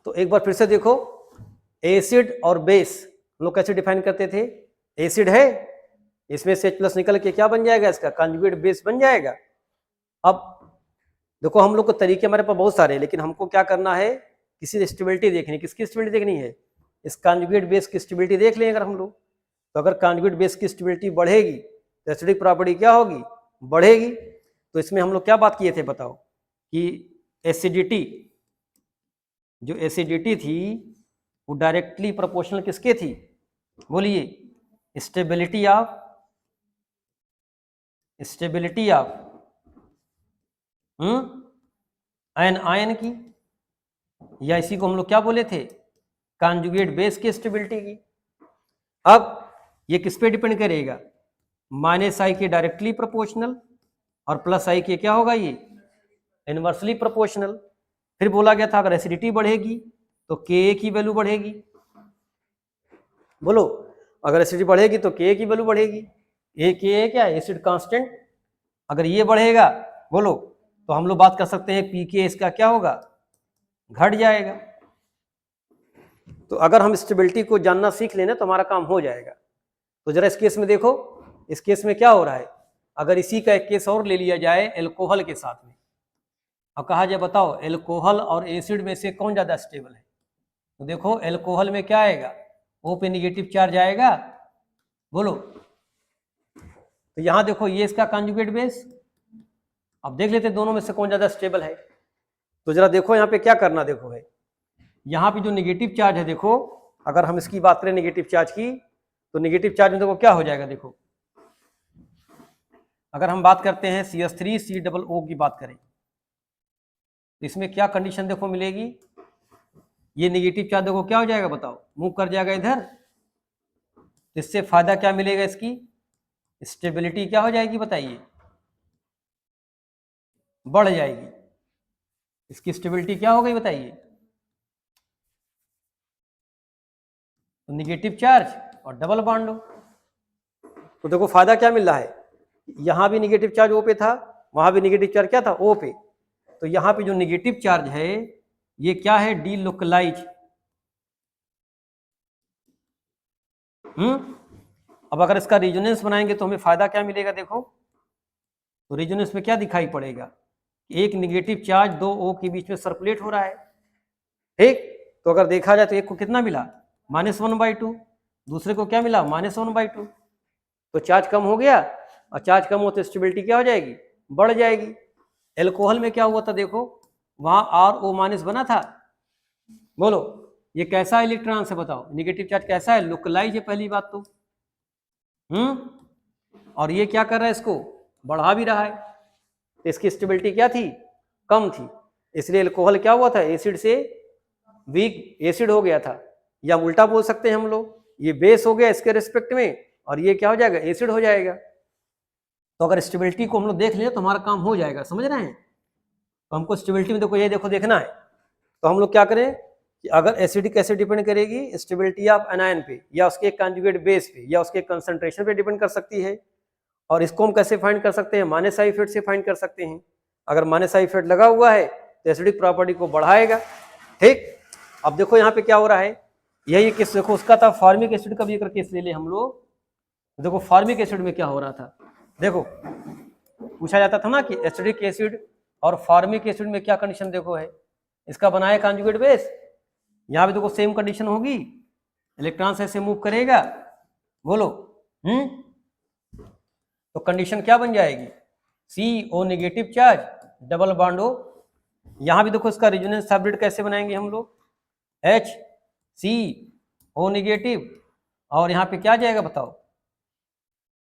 तो एक बार फिर से देखो, एसिड और बेस हम लोग कैसे डिफाइन करते थे? एसिड है, इसमें से H+ निकल के क्या बन जाएगा? इसका कॉन्जुगेट बेस बन जाएगा। अब देखो हम लोग को तरीके हमारे पास बहुत सारे हैं, लेकिन हमको क्या करना है? किसी स्टेबिलिटी देखनी। किसकी स्टेबिलिटी देखनी है? इस कॉन्जुगेट बेस की स्टेबिलिटी देख लें अगर हम लोग, तो अगर कॉन्जुगेट बेस की स्टेबिलिटी बढ़ेगी तो एसिडिक प्रॉपर्टी क्या होगी? बढ़ेगी। तो इसमें हम लोग क्या बात किए थे बताओ, कि एसिडिटी, जो एसिडिटी थी वो डायरेक्टली प्रोपोर्शनल किसके थी? बोलिए, स्टेबिलिटी ऑफ आयन की, या इसी को हम लोग क्या बोले थे? कॉन्जुगेट बेस की स्टेबिलिटी की। अब ये किस पे डिपेंड करेगा? -I के डायरेक्टली प्रोपोर्शनल और +I के क्या होगा? ये इनवर्सली प्रोपोर्शनल। फिर बोला गया था अगर एसिडिटी बढ़ेगी तो Ka की वैल्यू बढ़ेगी। बोलो, अगर एसिडिटी बढ़ेगी तो Ka की वैल्यू बढ़ेगी। Ka क्या है? Acid constant. अगर ये बढ़ेगा, बोलो, तो हम लोग बात कर सकते हैं pK इसका क्या होगा? घट जाएगा। तो अगर हम स्टेबिलिटी को जानना सीख लेना तो हमारा काम हो जाएगा। तो जरा इस केस में देखो, इस केस में क्या हो रहा है? अगर इसी का एक केस और ले लिया जाए एल्कोहल के साथ में, अब कहा जाए बताओ एल्कोहल और एसिड में से कौन ज्यादा स्टेबल है? तो देखो एल्कोहल में क्या आएगा? O पे निगेटिव चार्ज आएगा। बोलो, तो यहां देखो ये इसका कॉन्जुगेट बेस। अब देख लेते दोनों में से कौन ज्यादा स्टेबल है। तो जरा देखो यहाँ पे क्या करना, देखो है यहाँ पे जो निगेटिव चार्ज है, देखो अगर हम इसकी बात करें निगेटिव चार्ज की, तो निगेटिव चार्ज में देखो क्या हो जाएगा। देखो अगर हम बात करते हैं CH3COO की बात करें, तो इसमें क्या कंडीशन देखो मिलेगी? ये निगेटिव चार्ज देखो क्या हो जाएगा बताओ? मूव कर जाएगा इधर। इससे फायदा क्या मिलेगा? इसकी स्टेबिलिटी क्या हो जाएगी बताइए? बढ़ जाएगी। इसकी स्टेबिलिटी क्या हो गई बताइए? तो निगेटिव चार्ज और डबल बॉन्ड हो। तो देखो फायदा क्या मिल रहा है? यहां भी निगेटिव चार्ज O पे था, वहां भी निगेटिव चार्ज क्या था? O पे। तो यहां पे जो निगेटिव चार्ज है ये क्या है? डीलोकलाइज। अब अगर इसका रेजोनेंस बनाएंगे तो हमें फायदा क्या मिलेगा? देखो तो रेजोनेंस में क्या दिखाई पड़ेगा? एक निगेटिव चार्ज दो O के बीच में सर्कुलेट हो रहा है। ठीक, तो अगर देखा जाए तो एक को कितना मिला? -1/2। दूसरे को क्या मिला? -1/2। तो चार्ज कम हो गया, और चार्ज कम हो तो स्टेबिलिटी क्या हो जाएगी? बढ़ जाएगी। एल्कोहल में क्या हुआ था? देखो वहां RO- बना था। बोलो, ये कैसा इलेक्ट्रॉन है बताओ? निगेटिव चार्ज कैसा है? लोकलाइज है पहली बात तो। और ये क्या कर रहा है? इसको बढ़ा भी रहा है। तो इसकी स्टेबिलिटी क्या थी? कम थी। इसलिए एल्कोहल क्या हुआ था? एसिड से वीक एसिड हो गया था। या उल्टा बोल सकते हैं हम लोग, ये बेस हो गया इसके रिस्पेक्ट में, और ये क्या हो जाएगा? एसिड हो जाएगा। तो अगर स्टेबिलिटी को हम लोग देख लें तो हमारा काम हो जाएगा। समझ रहे हैं? तो हमको स्टेबिलिटी में देखो ये देखो देखना है। तो हम लोग क्या करें कि अगर एसिडिक कैसे डिपेंड करेगी? स्टेबिलिटी ऑफ एनायन पे, या उसके कॉन्जुगेट बेस पे, या उसके कंसंट्रेशन पे डिपेंड कर सकती है। और इसको हम कैसे फाइंड कर सकते हैं? -I इफेक्ट से फाइंड कर सकते हैं। अगर -I इफेक्ट लगा हुआ है तो एसिडिक प्रॉपर्टी को बढ़ाएगा। ठीक, अब देखो यहाँ पे क्या हो रहा है, यही केस देखो उसका था। फॉर्मिक एसिड का भी अगर केस ले ले हम लोग, देखो फॉर्मिक एसिड में क्या हो रहा था। देखो पूछा जाता था ना कि एसिडिक एसिड और फॉर्मिक एसिड में क्या कंडीशन देखो है, इसका बनाया कॉन्जुगेट बेस। यहाँ पे देखो सेम कंडीशन होगी, इलेक्ट्रॉन ऐसे मूव करेगा। बोलो, तो कंडीशन क्या बन जाएगी? CO negative charge, double bond O। यहां भी देखो इसका रेजोनेंस सब्रिट कैसे बनाएंगे हम लोग? HCO नेगेटिव, और यहाँ पे क्या जाएगा बताओ?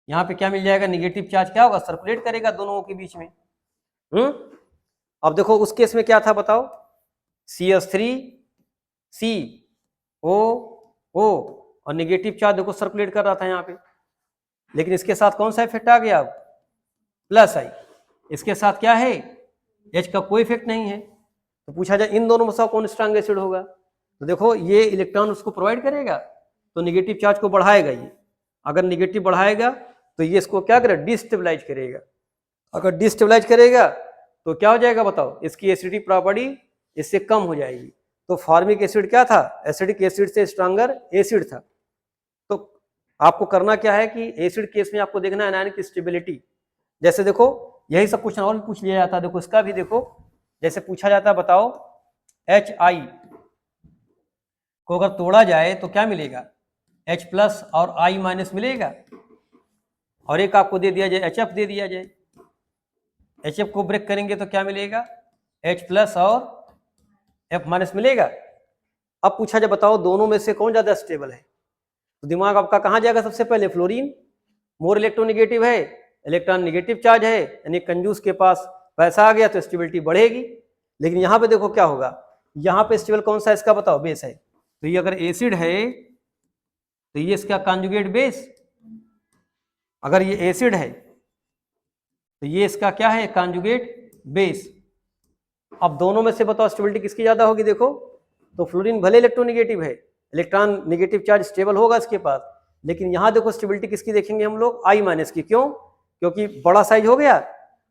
यहाँ पे क्या मिल जाएगा? निगेटिव चार्ज क्या होगा? सर्कुलेट करेगा दोनों के बीच में। अब देखो उस केस में क्या था बताओ? CH3COO, और निगेटिव चार्ज देखो सर्कुलेट कर रहा था यहाँ पे। लेकिन इसके साथ कौन सा इफेक्ट आ गया? अब +I। इसके साथ क्या है? H का कोई इफेक्ट नहीं है। तो पूछा जाए इन दोनों में से कौन स्ट्रांग एसिड होगा? तो देखो ये इलेक्ट्रॉन उसको प्रोवाइड करेगा, तो निगेटिव चार्ज को बढ़ाएगा ये। अगर निगेटिव बढ़ाएगा तो ये इसको क्या करेगा? डिस्टेबलाइज करेगा। अगर डिस्टेबलाइज करेगा तो क्या हो जाएगा बताओ? इसकी एसिडिटी प्रॉपर्टी इससे कम हो जाएगी। तो फॉर्मिक एसिड क्या था, एसिडिक एसिड से स्ट्रॉन्गर एसिड था। तो आपको करना क्या है कि एसिड केस में आपको देखना है एनायन की स्टेबिलिटी। जैसे देखो यही सब क्वेश्चन और भी पूछ लिया जाता है, देखो इसका भी देखो, जैसे पूछा जाता है बताओ HI को अगर तोड़ा जाए तो क्या मिलेगा, H प्लस और I माइनस मिलेगा, और एक आपको दे दिया जाए HF दे दिया जाए, HF को ब्रेक करेंगे तो क्या मिलेगा, H प्लस और F माइनस मिलेगा। अब पूछा जाए बताओ दोनों में से कौन ज्यादा स्टेबल है, तो दिमाग आपका कहाँ जाएगा, सबसे पहले फ्लोरीन, मोर इलेक्ट्रोनेगेटिव है, इलेक्ट्रॉन नेगेटिव चार्ज है, यानी कंजूस के पास पैसा आ गया तो स्टेबिलिटी बढ़ेगी। लेकिन यहाँ पे देखो क्या होगा, यहाँ पे स्टेबल कौन सा है इसका बताओ, बेस है, तो ये अगर एसिड है तो ये इसका कॉन्जुगेट बेस, अगर ये एसिड है तो ये इसका क्या है, कॉन्जुगेट बेस। अब दोनों में से बताओ स्टेबिलिटी किसकी ज्यादा होगी, देखो तो फ्लोरीन भले इलेक्ट्रोनेगेटिव है, इलेक्ट्रॉन नेगेटिव चार्ज स्टेबल होगा इसके पास, लेकिन यहाँ देखो स्टेबिलिटी किसकी देखेंगे हम लोग, I माइनस की। क्यों, क्योंकि बड़ा साइज हो गया,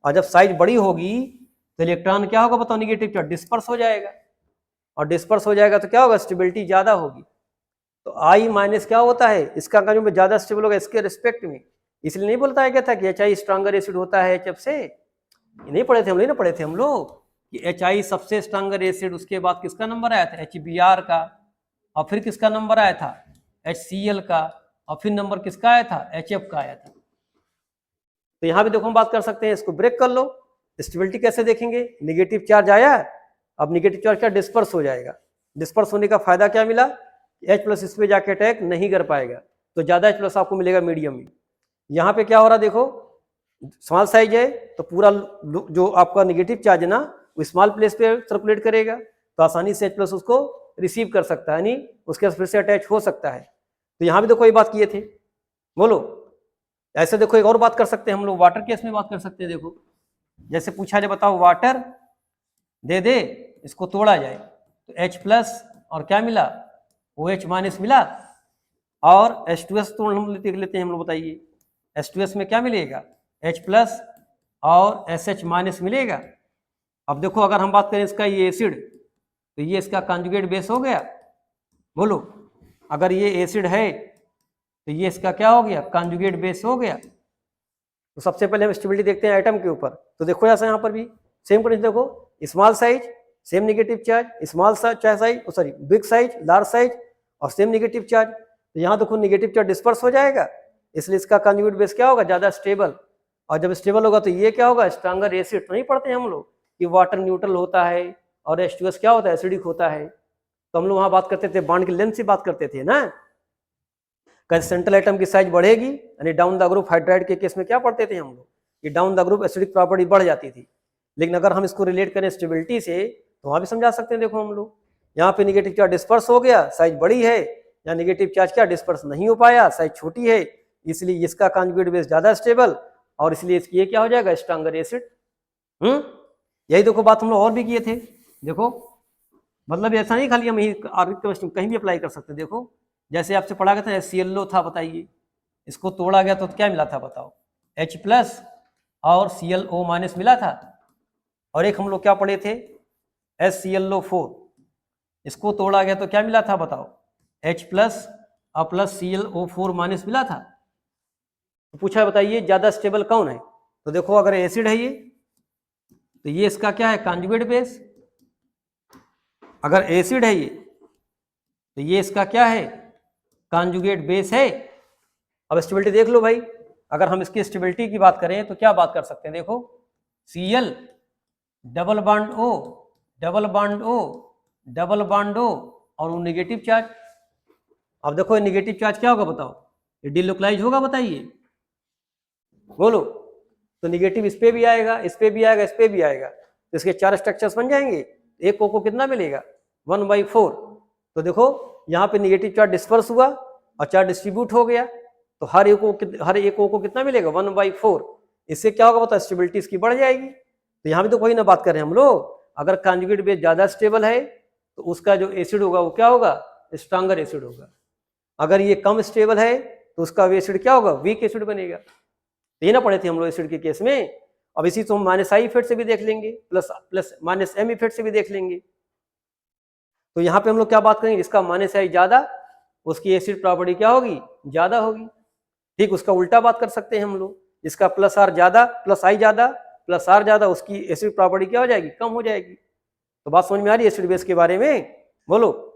और जब साइज बड़ी होगी तो इलेक्ट्रॉन क्या होगा बताओ, नेगेटिव चार्ज डिस्पर्स हो जाएगा, और डिस्पर्स हो जाएगा तो क्या होगा, स्टेबिलिटी ज्यादा होगी। तो I माइनस क्या होता है, इसका कंजूम में ज्यादा स्टेबल होगा इसके रिस्पेक्ट में। इसलिए नहीं बोलता है क्या था कि HI स्ट्रॉन्गर एसिड होता है HF से, नहीं पढ़े थे हम, नहीं ना पढ़े थे हम लोग कि HI सबसे स्ट्रॉन्गर एसिड, उसके बाद किसका नंबर आया था, HBr का, और फिर किसका नंबर आया था, HCl का, और फिर नंबर किसका आया था, HF का आया था। तो यहाँ भी देखो हम बात कर सकते हैं, इसको ब्रेक कर लो, स्टेबिलिटी कैसे देखेंगे, निगेटिव चार्ज आया, अब निगेटिव चार्ज क्या डिस्पर्स हो जाएगा, डिस्पर्स होने का फायदा क्या मिला, H प्लस इस पे जाके अटैक नहीं कर पाएगा, तो ज्यादा H प्लस आपको मिलेगा मीडियम में। यहाँ पे क्या हो रहा देखो, स्मॉल साइज है तो पूरा जो आपका निगेटिव चार्ज है ना वो स्मॉल प्लेस पे सर्कुलेट करेगा, तो आसानी से H प्लस उसको रिसीव कर सकता है, यानी उसके फिर से अटैच हो सकता है। तो यहाँ भी देखो ये बात किए थे, बोलो ऐसे देखो एक और बात कर सकते हैं हम लोग, वाटर केस में बात कर सकते हैं। देखो जैसे पूछा जाए बताओ वाटर दे दे, इसको तोड़ा जाए तो H प्लस और क्या मिला, OH माइनस मिला, और H2S तो हम देख लेते हैं हम लोग, बताइए H2S में क्या मिलेगा, H प्लस और SH माइनस मिलेगा। अब देखो अगर हम बात करें इसका ये एसिड, तो ये इसका कॉन्जुगेट बेस हो गया, बोलो अगर ये एसिड है तो ये इसका क्या हो गया, कॉन्जुगेट बेस हो गया। तो सबसे पहले हम स्टेबिलिटी देखते हैं एटम के ऊपर, तो देखो ऐसा यहाँ पर भी सेम कंडीशन, देखो small size same negative charge, small size sorry big size large size और सेम नेगेटिव चार्ज, तो यहाँ देखो नेगेटिव चार्ज डिस्पर्स हो जाएगा, इसलिए इसका कॉन्जुगेट बेस क्या होगा, ज्यादा स्टेबल, और जब स्टेबल होगा तो ये क्या होगा, स्ट्रॉन्गर एसिड। तो नहीं पढ़ते हम लोग कि वाटर न्यूट्रल होता है और H2S क्या होता है, एसिडिक होता है। तो हम लोग वहां बात करते थे बॉन्ड की लेंथ से बात करते थे ना, सेंट्रल एटम की साइज बढ़ेगी, यानी डाउन द ग्रुप हाइड्राइड के केस में क्या पढ़ते थे हम लोग कि down the group acidic property बढ़ जाती थी। लेकिन अगर हम इसको रिलेट करें स्टेबिलिटी से तो वहां भी समझा सकते हैं। देखो हम लोग यहाँ पे निगेटिव चार्ज डिस्पर्स हो गया, साइज बड़ी है, या निगेटिव चार्ज क्या डिस्पर्स नहीं हो पाया, साइज छोटी है, इसलिए इसका कॉन्जुगेट बेस ज्यादा स्टेबल, और इसलिए इसकी ये क्या हो जाएगा, स्ट्रॉन्गर एसिड। यही देखो बात हम लोग और भी किए थे। देखो मतलब ऐसा नहीं खाली हम कहीं भी अप्लाई कर सकते। देखो जैसे आपसे पढ़ा गया था ClO था, बताइए इसको तोड़ा गया तो क्या मिला था बताओ, H प्लस और ClO माइनस मिला था, और एक हम लोग क्या पढ़े थे HClO4, इसको तोड़ा गया तो क्या मिला था बताओ, H प्लस और प्लस ClO4 माइनस मिला था। तो पूछा बताइए ज्यादा स्टेबल कौन है, तो देखो अगर एसिड है ये तो ये इसका क्या है, कॉन्जुगेट बेस, अगर एसिड है ये तो ये इसका क्या है, कॉन्जुगेट बेस है। अब स्टेबिलिटी देख लो भाई, अगर हम इसकी स्टेबिलिटी की बात करें तो क्या बात कर सकते हैं, देखो Cl double bond O double bond O double bond O और वो नेगेटिव चार्ज। अब देखो ये नेगेटिव चार्ज क्या होगा बताओ, ये डिलोकलाइज होगा, बताइए बोलो। तो नेगेटिव इस पे भी आएगा, इस पे भी आएगा, इस पे भी आएगा, तो इसके 4 स्ट्रक्चर्स बन जाएंगे। एक को कितना मिलेगा, 1/4। तो देखो यहाँ पे नेगेटिव चार्ज डिस्पर्स हुआ और चार्ज डिस्ट्रीब्यूट हो गया, तो हर एक को कितना मिलेगा, 1/4। इससे क्या होगा बताओ, स्टेबिलिटी इसकी बढ़ जाएगी। तो यहाँ भी तो कोई ना बात कर रहे हैं हम लोग, अगर कॉन्जुगेट बेस ज्यादा स्टेबल है तो उसका जो एसिड होगा वो क्या होगा, स्ट्रॉन्गर एसिड होगा। अगर ये कम स्टेबल है तो उसका एसिड क्या होगा, वीक एसिड बनेगा। तो ये ना पढ़े थे हम लोग एसिड के केस में। अब इसी तो हम -I इफेक्ट से भी देख लेंगे, प्लस -M इफेक्ट से भी देख लेंगे। तो यहाँ पे हम लोग क्या बात करेंगे, इसका माइनस आई ज्यादा, उसकी एसिड प्रॉपर्टी क्या होगी, ज्यादा होगी। ठीक, उसका उल्टा बात कर सकते हैं हम लोग, इसका प्लस आर ज्यादा, प्लस आई ज्यादा, प्लस आर ज्यादा, उसकी एसिड प्रॉपर्टी क्या हो जाएगी, कम हो जाएगी। तो बात समझ में आ रही है एसिड बेस के बारे में, बोलो।